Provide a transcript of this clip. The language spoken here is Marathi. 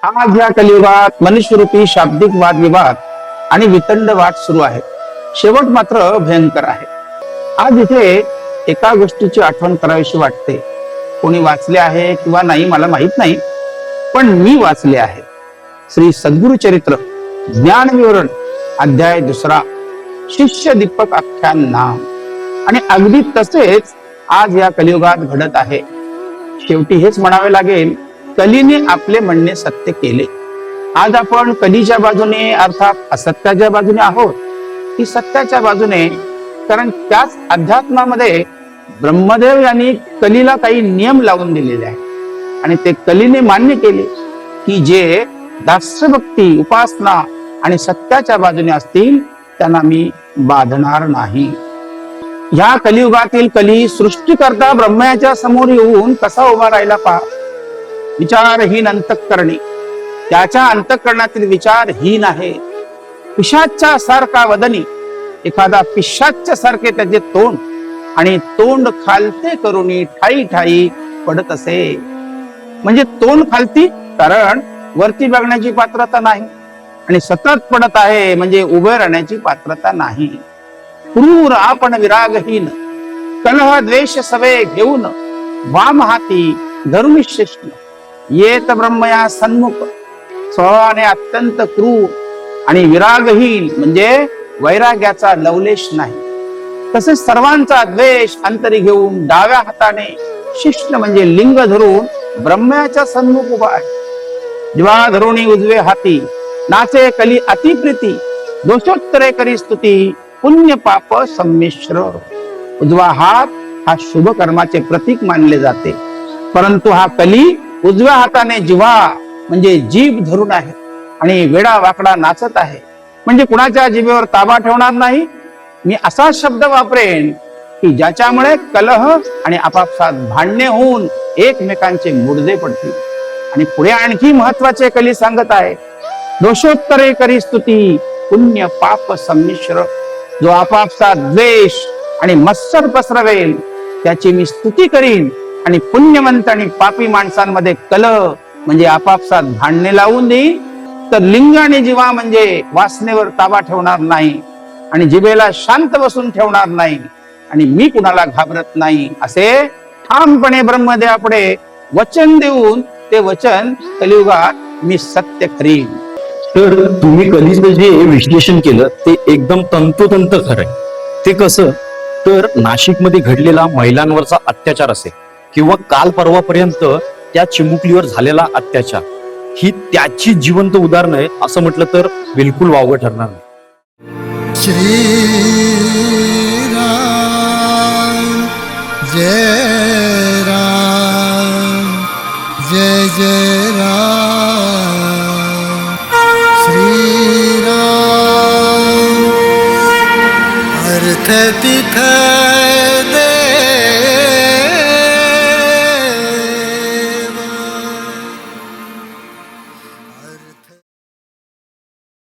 आज या कलियुगात मनुष्यरूपी शाब्दिक वादविवाद आणि वितंड वाद सुरू आहे. शेवट मात्र भयंकर आहे. आज इथे एका गोष्टीची आठवण करावीशी वाटते. कोणी वाचले आहे किंवा नाही मला माहित नाही, पण मी वाचले आहे. श्री सद्गुरु चरित्र ज्ञान विवरण अध्याय 2 शिष्य दीपक आख्यान नाम. आणि अगदी तसेच आज या कलियुगात घडत आहे. शेवटी हेच म्हणावे लागेल, कलीने आपले म्हणणे सत्य केले. आज आपण कलीच्या बाजूने अर्थात असत्याच्या बाजूने आहोत की सत्याच्या बाजूने? कारण त्याच अध्यात्मामध्ये ब्रह्मदेव यांनी कलीला काही नियम लावून दिलेले आहेत आणि ते कलीने मान्य केले की जे दास्यभक्ती उपासना आणि सत्याच्या बाजूने असतील त्यांना मी बाधणार नाही. ह्या कलियुगातील कली सृष्टीकर्ता ब्रह्माच्या समोर येऊन कसा उभा राहिला पहा. विचारहीन अंतःकरणी, त्याच्या अंतःकरणातील विचार हीन आहे. पिशाच्या सारखा वदनी, एखादा पिशाच्या सारखे त्याचे तोंड आणि तोंड खालते करुणी ठाई ठाई पडत असे. म्हणजे तोंड खालती कारण वरती बघण्याची पात्रता नाही आणि सतत पडत आहे म्हणजे उभे राहण्याची पात्रता नाही. क्रूर आपण विरागहीन, कलह द्वेष सवे घेऊन वाम हाती धरून शिष्ण येत ब्रह्मया सन्मुख. स्वभावाने अत्यंत क्रूर आणि विरागहीन म्हणजे वैराग्याचा लवलेश नाही. तसेच सर्वांचा द्वेष अंतरी घेऊन डाव्या हाताने शिष्ण म्हणजे लिंग धरून ब्रह्मयाच्या सन्मुख उभा आहे. जीवा धरुणी उजवे हाती नाचे कली अतिप्रीती, दोषोत्तरे करी स्तुती पुण्य पाप संमिश्र. उजवा हात हा शुभ कर्माचे प्रतीक मानले जाते, परंतु हा कली उजव्या हाताने जिव्हा म्हणजे जीभ धरून आहे आणि वेडा वाकडा नाचत आहे. म्हणजे कुणाच्या जिभेवर ताबा ठेवणार नाही. मी असा शब्द वापरेन की ज्याच्यामुळे कलह आणि आपापसात भांडणे होऊन एकमेकांचे मुडदे पडतील. आणि पुढे आणखी महत्वाचे कली सांगत आहे, दोषोत्तरे करी स्तुती पुण्य पाप संमिश्र. जो आपापसात द्वेष आणि मत्सर पसरवेल त्याची मी स्तुती करीन आणि पुण्यवंत आणि पापी माणसांमध्ये कलह म्हणजे आपापसात भांडणे लावून देईन. तर लिंग आणि जीवा म्हणजे वासनेवर ताबा ठेवणार नाही आणि जिभेला शांत बसून ठेवणार नाही आणि मी कुणाला घाबरत नाही असे ठामपणे ब्रह्मदेवापुढे वचन देऊन ते वचन कलियुगात मी सत्य करीन. तर तुम्ही कलीचं जे विश्लेषण केलं ते एकदम तंतोतंत खरंय. ते कसं तर नाशिकमध्ये घडलेला महिलांवरचा अत्याचार असेल किंवा काल परवापर्यंत त्या चिमुकलीवर झालेला अत्याचार ही त्याची जिवंत उदाहरण आहे असं म्हटलं तर बिलकुल वावगं ठरणार नाही. श्री राम जय राम जय जय राम श्री राम अर्थ तिथ